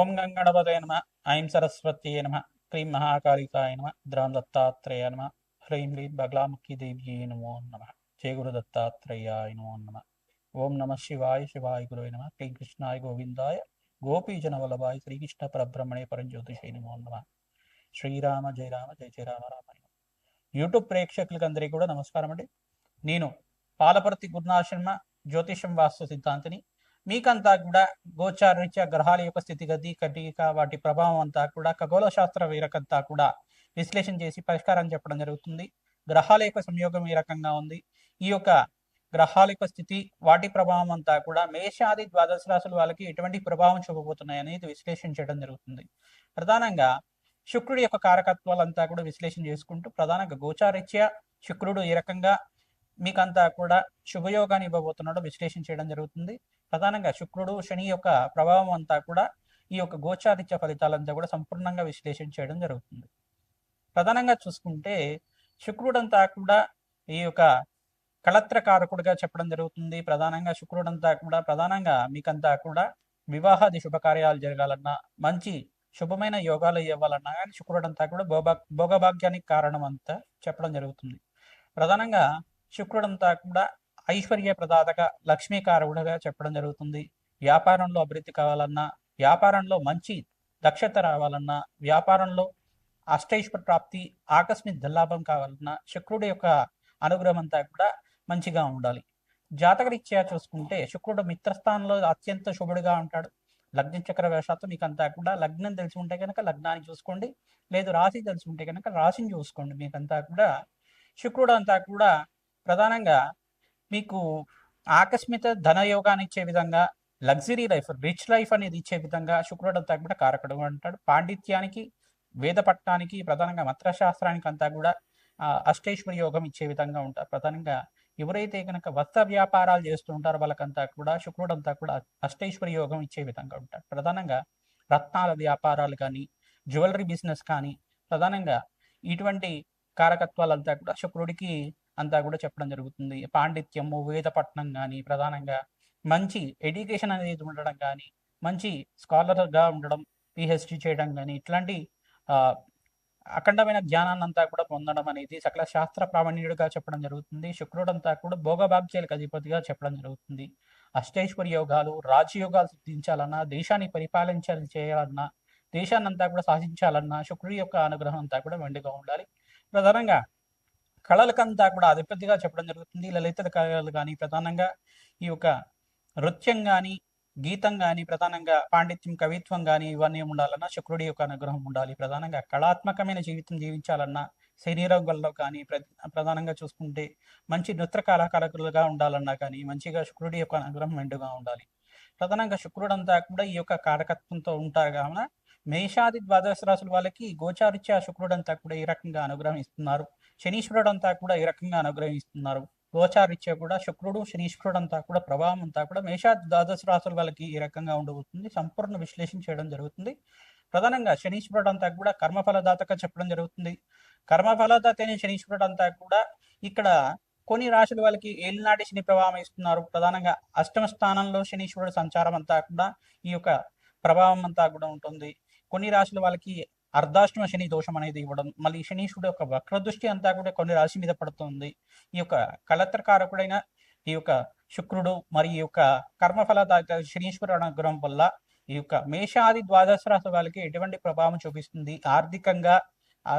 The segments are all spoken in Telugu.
ఓం గంగణపతయ నమ. ఐం సరస్వత్యే నమ. క్రీం మహాకాళికాయ నమ. ద్రాం దత్తాత్రేయ నమ. హ్రీం హ్రీం బగలాముఖి దేవ్యే నమో నమ. జయ గురు దత్తాత్రేయాయ నమో నమ. ఓం నమ శివాయ శివాయ గురువే నమ. క్లీం కృష్ణాయ గోవిందాయ గోపీజన వల్లభాయ శ్రీకృష్ణ పరబ్రహ్మణే పరంజ్యోతిషే నమో నమ. శ్రీరామ జయ రామ జయ జయ రామ రామ. యూట్యూబ్ ప్రేక్షకులకి అందరికీ కూడా నమస్కారం అండి. నేను పాలపర్తి గురునాథ శర్మ, జ్యోతిషం వాస్తు సిద్ధాంతిని. మీకంతా కూడా గోచారరీత్యా గ్రహాల యొక్క స్థితిగతి కటిక వాటి ప్రభావం అంతా కూడా ఖగోళ శాస్త్ర వీరకంతా కూడా విశ్లేషణ చేసి పరిష్కారం చెప్పడం జరుగుతుంది. గ్రహాల యొక్క సంయోగం ఏ రకంగా ఉంది, ఈ యొక్క గ్రహాల యొక్క స్థితి, వాటి ప్రభావం అంతా కూడా మేషాది ద్వాదశ రాశుల వాళ్ళకి ఎటువంటి ప్రభావం చూపబోతున్నాయి అనేది విశ్లేషణ చేయడం జరుగుతుంది. ప్రధానంగా శుక్రుడి యొక్క కారకత్వాలంతా కూడా విశ్లేషణ చేసుకుంటూ ప్రధానంగా గోచారరీత్యా శుక్రుడు ఏ రకంగా మీకంతా కూడా శుభయోగాన్ని ఇవ్వబోతున్నాడో విశ్లేషణ చేయడం జరుగుతుంది. ప్రధానంగా శుక్రుడు శని యొక్క ప్రభావం అంతా కూడా ఈ యొక్క గోచారిత్య ఫలితాలంతా కూడా సంపూర్ణంగా విశ్లేషణ చేయడం జరుగుతుంది. ప్రధానంగా చూసుకుంటే శుక్రుడంతా కూడా ఈ యొక్క కళత్రకారకుడిగా చెప్పడం జరుగుతుంది. ప్రధానంగా శుక్రుడంతా కూడా ప్రధానంగా మీకంతా కూడా వివాహాది శుభకార్యాలు జరగాలన్నా, మంచి శుభమైన యోగాలు ఇవ్వాలన్నా కానీ శుక్రుడంతా కూడా భోగభాగ్యానికి కారణం అంతా చెప్పడం జరుగుతుంది. ప్రధానంగా శుక్రుడంతా కూడా ఐశ్వర్య ప్రదాతగా లక్ష్మీకారకుడుగా చెప్పడం జరుగుతుంది. వ్యాపారంలో అభివృద్ధి కావాలన్నా, వ్యాపారంలో మంచి దక్షత రావాలన్నా, వ్యాపారంలో అష్టైశ్వర ప్రాప్తి, ఆకస్మిక ధనలాభం కావాలన్నా శుక్రుడి యొక్క అనుగ్రహం అంతా కూడా మంచిగా ఉండాలి. జాతకరీత్యా చూసుకుంటే శుక్రుడు మిత్రస్థానంలో అత్యంత శుభుడిగా ఉంటాడు. లగ్న చక్ర వేషాత్తు మీకంతా కూడా లగ్నం తెలిసి ఉంటే కనుక లగ్నాన్ని చూసుకోండి, లేదు రాశి తెలిసి ఉంటే కనుక రాశిని చూసుకోండి. మీకంతా కూడా శుక్రుడు అంతా కూడా ప్రధానంగా మీకు ఆకస్మిక ధనయోగాన్ని ఇచ్చే విధంగా, లగ్జరీ లైఫ్, రిచ్ లైఫ్ అనేది ఇచ్చే విధంగా శుక్రుడు అంతా కూడా కారకుడు అంటాడు. పాండిత్యానికి, వేద పట్టణానికి, ప్రధానంగా మంత్రశాస్త్రానికి అంతా కూడా అష్టైశ్వర్య యోగం ఇచ్చే విధంగా ఉంటారు. ప్రధానంగా ఎవరైతే కనుక వస్త్ర వ్యాపారాలు చేస్తూ ఉంటారో వాళ్ళకంతా కూడా శుక్రుడు అంతా కూడా అష్టైశ్వర్య యోగం ఇచ్చే విధంగా ఉంటారు. ప్రధానంగా రత్నాల వ్యాపారాలు కానీ, జ్యువెలరీ బిజినెస్ కానీ, ప్రధానంగా ఇటువంటి కారకత్వాలంతా కూడా శుక్రుడికి అంతా కూడా చెప్పడం జరుగుతుంది. పాండిత్యము, వేద పట్టణం కానీ, ప్రధానంగా మంచి ఎడ్యుకేషన్ అనేది ఉండడం కానీ, మంచి స్కాలర్గా ఉండడం, పిహెచ్డి చేయడం కానీ, ఇట్లాంటి అఖండమైన జ్ఞానాన్ని అంతా కూడా పొందడం అనేది సకల శాస్త్ర ప్రావీణ్యుడిగా చెప్పడం జరుగుతుంది. శుక్రుడంతా కూడా భోగభాగ్యాలకు అధిపతిగా చెప్పడం జరుగుతుంది. అష్టైశ్వర్య యోగాలు, రాజయోగాలు సిద్ధించాలన్నా, దేశాన్ని పరిపాలించాలి చేయాలన్నా, దేశాన్ని అంతా కూడా శాసించాలన్నా శుక్రుడి యొక్క అనుగ్రహం అంతా కూడా మెండుగా ఉండాలి. ప్రధానంగా కళలకంతా కూడా అధిపతిగా చెప్పడం జరుగుతుంది. లలిత కళలు కానీ, ప్రధానంగా ఈ యొక్క నృత్యం కానీ, గీతం కానీ, ప్రధానంగా పాండిత్యం, కవిత్వం కానీ ఇవన్నీ ఉండాలన్నా శుక్రుడి యొక్క అనుగ్రహం ఉండాలి. ప్రధానంగా కళాత్మకమైన జీవితం జీవించాలన్నా, శరీరంలో కానీ, ప్రధానంగా చూసుకుంటే మంచి నృత్య కళాకారులుగా ఉండాలన్నా కానీ మంచిగా శుక్రుడి యొక్క అనుగ్రహం మెండుగా ఉండాలి. ప్రధానంగా శుక్రుడంతా కూడా ఈ యొక్క కారకత్వంతో ఉంటారు కావున మేషాది ద్వాదశ రాశుల వాళ్ళకి గోచారిత్య శుక్రుడంతా కూడా ఈ రకంగా అనుగ్రహం ఇస్తున్నారు. శనీశ్వరుడు అంతా కూడా ఈ రకంగా అనుగ్రహిస్తున్నారు. గోచారిత్య కూడా శుక్రుడు, శనీశ్వరుడు అంతా కూడా ప్రభావం అంతా కూడా మేషాది ద్వాదశ రాశుల వాళ్ళకి ఈ రకంగా ఉండబోతుంది. సంపూర్ణ విశ్లేషణ చేయడం జరుగుతుంది. ప్రధానంగా శనీశ్వరుడు అంతా కూడా కర్మఫలదాతగా చెప్పడం జరుగుతుంది. కర్మఫలదాత అయిన శనీశ్వరుడు అంతా కూడా ఇక్కడ కొన్ని రాశుల వాళ్ళకి ఏలినాటి శని ప్రభావం ఇస్తున్నారు. ప్రధానంగా అష్టమ స్థానంలో శనీశ్వరుడు సంచారం అంతా కూడా ఈ యొక్క ప్రభావం అంతా కూడా ఉంటుంది. కొన్ని రాశుల వాళ్ళకి అర్ధాష్టమ శని దోషం అనేది ఇవ్వడం, మళ్ళీ శనీశ్వరుడు యొక్క వక్రదృష్టి అంతా కూడా కొన్ని రాశి మీద పడుతుంది. ఈ యొక్క కళత్రకారకుడైన ఈ యొక్క శుక్రుడు మరియు ఈ యొక్క కర్మఫలదాత శనీశ్వరుడు అనుగ్రహం వల్ల ఈ యొక్క మేషాది ద్వాదశ రాశి వాళ్ళకి ఎటువంటి ప్రభావం చూపిస్తుంది, ఆర్థికంగా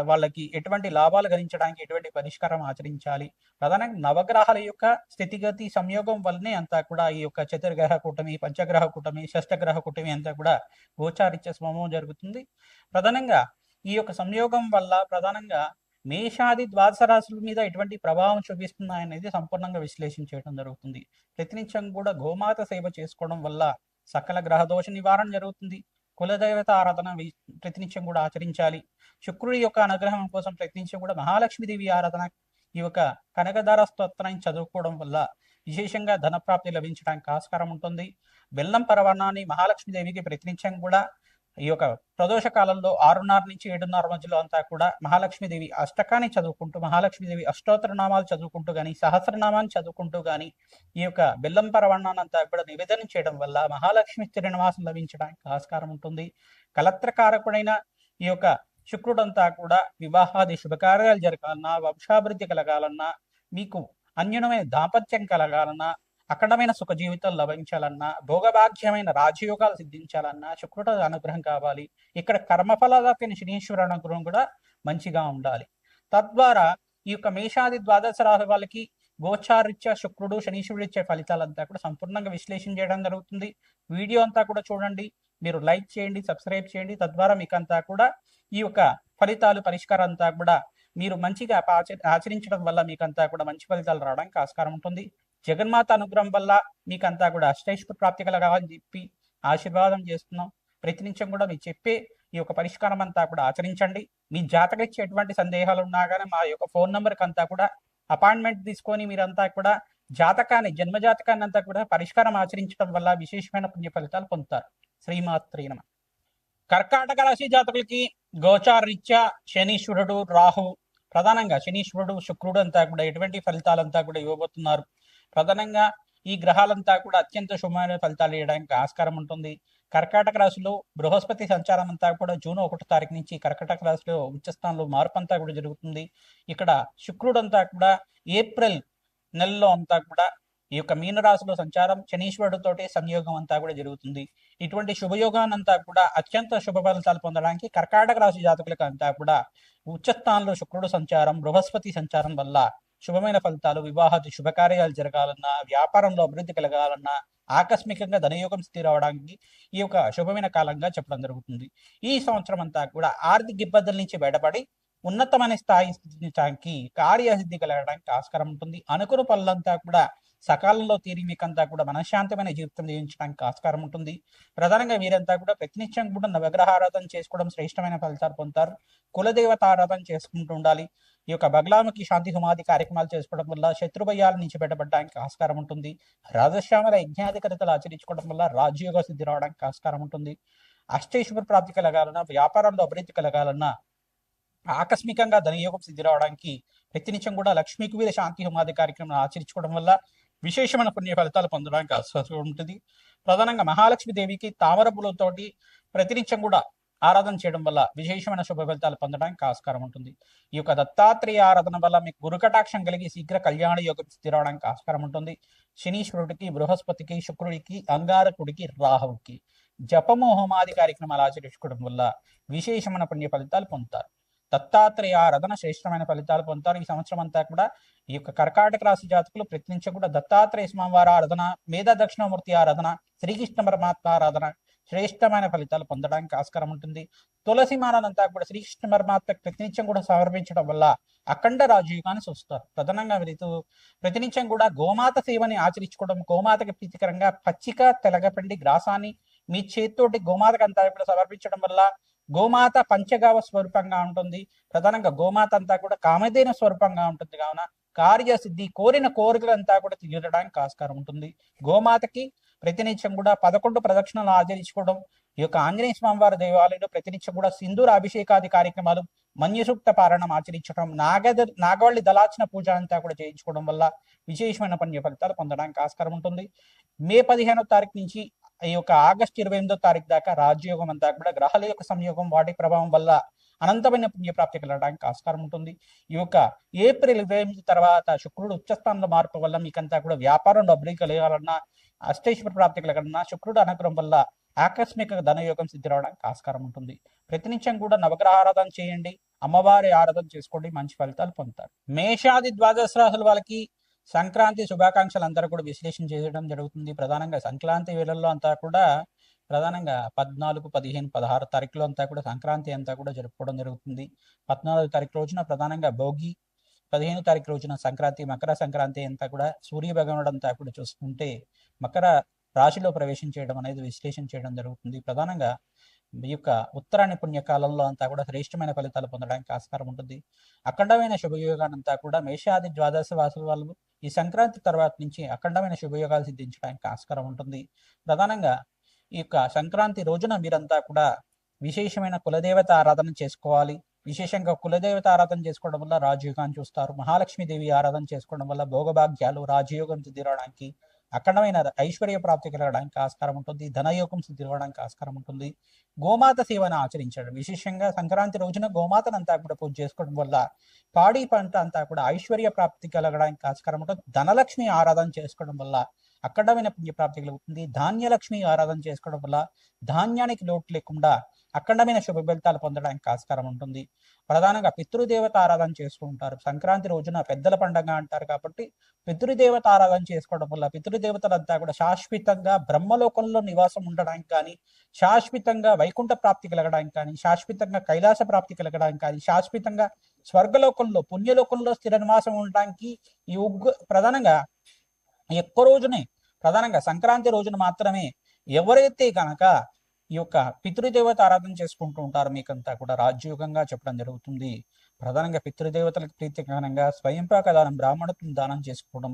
వాళ్ళకి ఎటువంటి లాభాలు గణించడానికి ఎటువంటి పరిష్కారం ఆచరించాలి, ప్రధానంగా నవగ్రహాల యొక్క స్థితిగతి సంయోగం వల్లనే అంతా కూడా ఈ యొక్క చతుర్గ్రహ కూటమి, పంచగ్రహ కూటమి, షష్టగ్రహ కూటమి అంతా కూడా గోచారిత్య స్వభావం జరుగుతుంది. ప్రధానంగా ఈ యొక్క సంయోగం వల్ల ప్రధానంగా మేషాది ద్వాదశ రాశుల మీద ఎటువంటి ప్రభావం చూపిస్తున్నాయనేది సంపూర్ణంగా విశ్లేషణ చేయడం జరుగుతుంది. ప్రతినిత్యం కూడా గోమాత సేవ చేసుకోవడం వల్ల సకల గ్రహ దోష నివారణ జరుగుతుంది. కులదేవత ఆరాధన ప్రతినిత్యం కూడా ఆచరించాలి. శుక్రుడి యొక్క అనుగ్రహం కోసం ప్రయత్నించి కూడా మహాలక్ష్మీదేవి ఆరాధన, ఈ యొక్క కనకదార స్తోత్రాన్ని చదువుకోవడం వల్ల విశేషంగా ధనప్రాప్తి లభించడానికి ఆస్కారం ఉంటుంది. బెల్లం పరవాణాన్ని మహాలక్ష్మీదేవికి ప్రతినిత్యం కూడా ఈ యొక్క ప్రదోష కాలంలో 6:30 నుంచి 7:30 మధ్యలో అంతా కూడా మహాలక్ష్మీదేవి అష్టకాన్ని చదువుకుంటూ, మహాలక్ష్మీదేవి అష్టోత్తర నామాలు చదువుకుంటూ కానీ, సహస్రనామాన్ని చదువుకుంటూ కానీ ఈ యొక్క బెల్లం పరవన్నాన్ని అంతా కూడా నివేదన చేయడం వల్ల మహాలక్ష్మి స్థిర నివాసం లభించడానికి ఆస్కారం ఉంటుంది. కలత్రకారకుడైన ఈ యొక్క శుక్రుడంతా కూడా వివాహాది శుభకార్యాలు జరగాలన్నా, వంశాభివృద్ధి కలగాలన్నా, మీకు అన్యూనమైన దాంపత్యం కలగాలన్నా, అఖండమైన సుఖ జీవితం లభించాలన్నా, భోగభాగ్యమైన రాజయోగాలు సిద్ధించాలన్నా శుక్రుడు అనుగ్రహం కావాలి. ఇక్కడ కర్మఫలదాతైన శనీశ్వర అనుగ్రహం కూడా మంచిగా ఉండాలి. తద్వారా ఈ యొక్క మేషాది ద్వాదశ రాశి వాళ్ళకి గోచారీత్యా శుక్రుడు శనీశ్వరుడు ఇచ్చే ఫలితాలంతా కూడా సంపూర్ణంగా విశ్లేషణ చేయడం జరుగుతుంది. వీడియో అంతా కూడా చూడండి, మీరు లైక్ చేయండి, సబ్స్క్రైబ్ చేయండి. తద్వారా మీకంతా కూడా ఈ యొక్క ఫలితాలు పరిష్కారం అంతా కూడా మీరు మంచిగా ఆచరించడం వల్ల మీకంతా కూడా మంచి ఫలితాలు రావడానికి ఆస్కారం ఉంటుంది. జగన్మాత అనుగ్రహం వల్ల మీకంతా కూడా అష్టైశ్వర్య ప్రాప్తి కలగాలని చెప్పి ఆశీర్వాదం చేస్తున్నాం. ప్రతినిత్యం కూడా మీరు చెప్పే ఈ యొక్క పరిష్కారం అంతా కూడా ఆచరించండి. మీ జాతకరీత్యా ఎటువంటి సందేహాలు ఉన్నా కానీ మా యొక్క ఫోన్ నెంబర్కి అంతా కూడా అపాయింట్మెంట్ తీసుకొని మీరంతా కూడా జాతకాన్ని, జన్మజాతకాన్ని అంతా కూడా పరిష్కారం ఆచరించడం వల్ల విశేషమైన పుణ్య ఫలితాలు పొందుతారు. శ్రీమాత్రే నమః. కర్కాటక రాశి జాతకులకి గోచారీత్యా శనీశ్వరుడు, రాహు, ప్రధానంగా శనీశ్వరుడు, శుక్రుడు అంతా కూడా ఎటువంటి ఫలితాలంతా కూడా ఇవ్వబోతున్నారు. ప్రధానంగా ఈ గ్రహాలంతా కూడా అత్యంత శుభమైన ఫలితాలు ఇవ్వడానికి ఆస్కారం ఉంటుంది. కర్కాటక రాశిలో బృహస్పతి సంచారం అంతా కూడా జూన్ 1వ తారీఖు నుంచి కర్కాటక రాశిలో ఉచ్చస్థానంలో మార్పు అంతా కూడా జరుగుతుంది. ఇక్కడ శుక్రుడు అంతా కూడా ఏప్రిల్ నెలలో అంతా కూడా ఈ యొక్క మీనరాశిలో సంచారం శనీశ్వరుడితోటి సంయోగం అంతా కూడా జరుగుతుంది. ఇటువంటి శుభయోగాన్ని అంతా కూడా అత్యంత శుభ ఫలితాలు పొందడానికి కర్కాటక రాశి జాతకులకు అంతా కూడా ఉచ్చస్థానంలో శుక్రుడు సంచారం, బృహస్పతి సంచారం వల్ల శుభమైన ఫలితాలు, వివాహాది శుభకార్యాలు జరగాలన్నా, వ్యాపారంలో అభివృద్ధి కలగాలన్నా, ఆకస్మికంగా ధనయోగం స్థిర అవడానికి ఈ యొక్క శుభమైన కాలంగా చెప్పడం జరుగుతుంది. ఈ సంవత్సరం అంతా కూడా ఆర్థిక ఇబ్బందుల నుంచి బయటపడి ఉన్నతమైన స్థాయి స్థితించడానికి, కార్యసిద్ధి కలగడానికి ఆస్కారం ఉంటుంది. అనుకున్న పనులంతా కూడా సకాలంలో తీరి మీకంతా కూడా మనశ్శాంతమైన జీవితం జీవించడానికి ఆస్కారం ఉంటుంది. ప్రధానంగా మీరంతా కూడా ప్రతినిత్యం కూడా నవగ్రహ ఆరాధన చేసుకోవడం శ్రేష్టమైన ఫలితాలు పొందుతారు. కులదేవత ఆరాధన చేసుకుంటూ ఉండాలి. ఈ యొక్క బగలాముఖి శాంతి హోమాది కార్యక్రమాలు చేసుకోవడం వల్ల శత్రుభయాల నుంచి బయటపడడానికి ఆస్కారం ఉంటుంది. రాజశ్యామల యజ్ఞాధికతలు ఆచరించుకోవడం వల్ల రాజయోగ సిద్ధి రావడానికి ఆస్కారం ఉంటుంది. అష్టైశ్వర ప్రాప్తి కలగాలన్నా, వ్యాపారంలో అభివృద్ధి కలగాలన్నా, ఆకస్మికంగా ధనయోగం సిద్ధి రావడానికి ప్రతినిత్యం కూడా లక్ష్మీ కుబేర శాంతి హోమాది కార్యక్రమం ఆచరించుకోవడం వల్ల విశేషమైన పుణ్య ఫలితాలు పొందడానికి ఆస్కారం ఉంటుంది. ప్రధానంగా మహాలక్ష్మి దేవికి తామర పూలతోటి ప్రతినిత్యం కూడా ఆరాధన చేయడం వల్ల విశేషమైన శుభ ఫలితాలు పొందడానికి ఆస్కారం ఉంటుంది. ఈ యొక్క దత్తాత్రేయ ఆరాధన వల్ల మీకు గురుకటాక్షం కలిగి శీఘ్ర కళ్యాణ యోగం స్థిరవడానికి ఆస్కారం ఉంటుంది. శనీశ్వరుడికి, బృహస్పతికి, శుక్రుడికి, అంగారకుడికి, రాహువుకి జపము హోమాది కార్యక్రమాలు ఆచరించుకోవడం వల్ల విశేషమైన పుణ్య ఫలితాలు పొందుతారు. దత్తాత్రేయ ఆరాధన శ్రేష్టమైన ఫలితాలు పొందుతారు. ఈ సంవత్సరం అంతా కూడా ఈ యొక్క కర్కాటక రాశి జాతకులు ప్రతినిత్యం కూడా దత్తాత్రేయ స్వామివారి ఆరాధన, మేధ దక్షిణామూర్తి ఆరాధన, శ్రీకృష్ణ పరమాత్మ ఆరాధన శ్రేష్టమైన ఫలితాలు పొందడానికి ఆస్కారం ఉంటుంది. తులసి మానంతా కూడా శ్రీకృష్ణ పరమాత్మ ప్రతినిత్యం కూడా సమర్పించడం వల్ల అఖండ రాజయోగాన్ని చూస్తారు. ప్రధానంగా వీరితో ప్రతినిత్యం కూడా గోమాత సేవని ఆచరించుకోవడం, గోమాతకి ప్రీతికరంగా పచ్చిక తెలగపిండి గ్రాసాన్ని మీ చేతితోటి గోమాతకు అంతా కూడా సమర్పించడం వల్ల గోమాత పంచగావ స్వరూపంగా ఉంటుంది. ప్రధానంగా గోమాత అంతా కూడా కామధేన స్వరూపంగా ఉంటుంది. కావున కార్యసిద్ధి, కోరిన కోరికలంతా కూడా తీరడానికి ఆస్కారం ఉంటుంది. గోమాతకి ప్రతినిత్యం కూడా 11 ప్రదక్షిణలు ఆచరించుకోవడం, ఈ యొక్క ఆంజనేయ స్వామి వారి దేవాలయంలో ప్రతినిత్యం కూడా సింధూర అభిషేకాది కార్యక్రమాలు, మన్యసూక్త పారాయణం ఆచరించడం, నాగవల్లి దళార్చన పూజ అంతా కూడా చేయించుకోవడం వల్ల విశేషమైన పుణ్య ఫలితాలు పొందడానికి ఆస్కారం ఉంటుంది. మే 15వ తారీఖు నుంచి ఈ యొక్క ఆగస్టు 28వ తారీఖు దాకా రాజయోగం అంతా కూడా గ్రహాల యొక్క సంయోగం, వాటి ప్రభావం వల్ల అనంతమైన పుణ్యప్రాప్తి కలగడానికి ఆస్కారం ఉంటుంది. ఈ యొక్క ఏప్రిల్ 28 తర్వాత శుక్రుడు ఉచ్చస్థానంలో మార్పు వల్ల మీకంతా కూడా వ్యాపారంలో అభివృద్ధి కలగాలన్నా, అష్టైశ్వర ప్రాప్తి కలగాలన్నా శుక్రుడు అనుగ్రహం వల్ల ఆకస్మిక ధనయోగం సిద్ధి రావడానికి ఆస్కారం ఉంటుంది. ప్రతినిత్యం కూడా నవగ్రహ ఆరాధన చేయండి, అమ్మవారి ఆరాధన చేసుకోండి, మంచి ఫలితాలు పొందుతారు. మేషాది ద్వాదశ రాశుల వాళ్ళకి సంక్రాంతి శుభాకాంక్షలు అందరూ కూడా విశ్లేషణ చేయడం జరుగుతుంది. ప్రధానంగా సంక్రాంతి వేళల్లో అంతా కూడా ప్రధానంగా 14, 15, 16 తారీఖులో అంతా కూడా సంక్రాంతి అంతా కూడా జరుపుకోవడం జరుగుతుంది. 14వ తారీఖు రోజున ప్రధానంగా భోగి, 15వ తారీఖు రోజున సంక్రాంతి, మకర సంక్రాంతి అంతా కూడా సూర్య భగవానుడు అంతా కూడా చూసుకుంటే మకర రాశిలో ప్రవేశం చేయడం అనేది విశ్లేషణ చేయడం జరుగుతుంది. ప్రధానంగా ఈ యొక్క ఉత్తరాయణ పుణ్యకాలంలో అంతా కూడా శ్రేష్టమైన ఫలితాలు పొందడానికి ఆస్కారం ఉంటుంది. అఖండమైన శుభయోగానంతా కూడా మేషాది ద్వాదశ వాసుల వాళ్ళు ఈ సంక్రాంతి తర్వాత నుంచి అఖండమైన శుభయోగాలు సిద్ధించడానికి ఆస్కారం ఉంటుంది. ప్రధానంగా ఈ యొక్క సంక్రాంతి రోజున మీరంతా కూడా విశేషమైన కులదేవత ఆరాధన చేసుకోవాలి. విశేషంగా కులదేవత ఆరాధన చేసుకోవడం వల్ల రాజయోగాన్ని చూస్తారు. మహాలక్ష్మీదేవి ఆరాధన చేసుకోవడం వల్ల భోగభాగ్యాలు రాజయోగం సిద్ధిరవడానికి, అఖండమైన ఐశ్వర్య ప్రాప్తి కలగడానికి ఆస్కారం ఉంటుంది. ధనయోగం సిద్ధిరవడానికి ఆస్కారం ఉంటుంది. గోమాత సేవను ఆచరించడం, విశేషంగా సంక్రాంతి రోజున గోమాతను అంతా కూడా పూజ చేసుకోవడం వల్ల పాడి పంట అంతా కూడా ఐశ్వర్య ప్రాప్తి కలగడానికి ఆస్కారం ఉంటుంది. ధనలక్ష్మి ఆరాధన చేసుకోవడం వల్ల అఖండమైన పుణ్యప్రాప్తి కలుగుతుంది. ధాన్యలక్ష్మి ఆరాధన చేసుకోవడం వల్ల ధాన్యానికి లోటు లేకుండా అఖండమైన శుభ ఫలితాలు పొందడానికి ఆస్కారం ఉంటుంది. ప్రధానంగా పితృదేవత ఆరాధన చేస్తూ ఉంటారు. సంక్రాంతి రోజున పెద్దల పండగ అంటారు కాబట్టి పితృదేవత ఆరాధన చేసుకోవడం వల్ల పితృదేవతలంతా కూడా శాశ్వతంగా బ్రహ్మలోకంలో నివాసం ఉండడానికి కానీ, శాశ్వతంగా వైకుంఠ ప్రాప్తి కలగడానికి కానీ, శాశ్వతంగా కైలాస ప్రాప్తి కలగడానికి కానీ, శాశ్వతంగా స్వర్గలోకంలో పుణ్యలోకంలో స్థిర నివాసం ఉండడానికి ఈ ప్రధానంగా ఎక్కువ రోజునే ప్రధానంగా సంక్రాంతి రోజున మాత్రమే ఎవరైతే కనుక ఈ యొక్క పితృదేవత ఆరాధన చేసుకుంటూ ఉంటారో మీకంతా కూడా రాజ్యోగంగా చెప్పడం జరుగుతుంది. ప్రధానంగా పితృదేవతలకు ప్రీతికరంగా స్వయంపాక దానం, బ్రాహ్మణత్వం దానం చేసుకోవడం,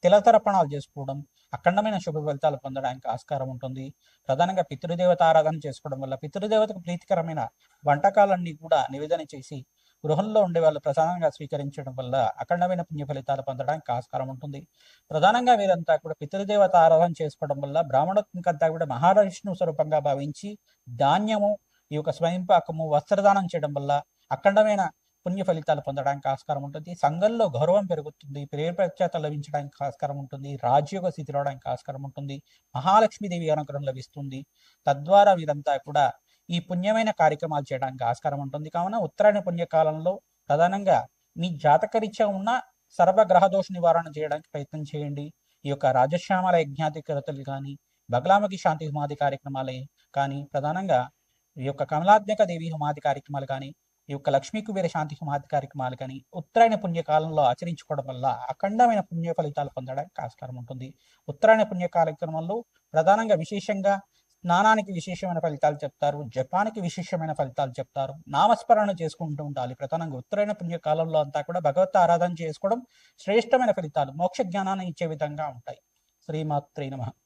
తిలతర్పణాలు చేసుకోవడం అఖండమైన శుభ ఫలితాలు పొందడానికి ఆస్కారం ఉంటుంది. ప్రధానంగా పితృదేవత ఆరాధన చేసుకోవడం వల్ల పితృదేవతకు ప్రీతికరమైన వంటకాలన్నీ కూడా నివేదన చేసి గృహంలో ఉండే వాళ్ళు ప్రధానంగా స్వీకరించడం వల్ల అఖండమైన పుణ్య ఫలితాలు పొందడానికి ఆస్కారం ఉంటుంది. ప్రధానంగా వీరంతా కూడా పితృదేవత ఆరాధన చేసుకోవడం వల్ల బ్రాహ్మణత్వంకంతా కూడా మహావిష్ణు స్వరూపంగా భావించి ధాన్యము, ఈ యొక్క స్వయంపాకము, వస్త్రదానం చేయడం వల్ల అఖండమైన పుణ్య ఫలితాలు పొందడానికి ఆస్కారం ఉంటుంది. సంఘంలో గౌరవం పెరుగుతుంది. ప్రేమ ప్రఖ్యాత లభించడానికి ఆస్కారం ఉంటుంది. రాజ్యోగ స్థితి రావడానికి ఆస్కారం ఉంటుంది. మహాలక్ష్మీదేవి అనుగ్రహం లభిస్తుంది. తద్వారా వీరంతా కూడా ఈ పుణ్యమైన కార్యక్రమాలు చేయడానికి ఆస్కారం ఉంటుంది. కావున ఉత్తరాయణ పుణ్యకాలంలో ప్రధానంగా మీ జాతకరీత్యా ఉన్న సర్వగ్రహ దోష నివారణ చేయడానికి ప్రయత్నం చేయండి. ఈ యొక్క రాజశ్యామల యజ్ఞాధికరతలు కానీ, బగలాముఖి శాంతి హోమాది కార్యక్రమాలే కానీ, ప్రధానంగా ఈ యొక్క కమలాత్మక దేవి హోమాది కార్యక్రమాలు కానీ, ఈ యొక్క లక్ష్మీ కుబేర శాంతి హోమాది కార్యక్రమాలు కానీ ఉత్తరాయణ పుణ్యకాలంలో ఆచరించుకోవడం వల్ల అఖండమైన పుణ్య ఫలితాలు పొందడానికి ఆస్కారం ఉంటుంది. ఉత్తరాయణ పుణ్య కార్యక్రమంలో ప్రధానంగా విశేషంగా స్నానానికి విశేషమైన ఫలితాలు చెప్తారు, జపానికి విశేషమైన ఫలితాలు చెప్తారు. నామస్మరణ చేసుకుంటూ ఉండాలి. ప్రధానంగా ఉత్తరాయణ పుణ్యకాలంలో అంతా కూడా భగవత్ ఆరాధన చేసుకోవడం శ్రేష్టమైన ఫలితాలు, మోక్ష జ్ఞానాన్ని ఇచ్చే విధంగా ఉంటాయి. శ్రీమాత్రే నమః.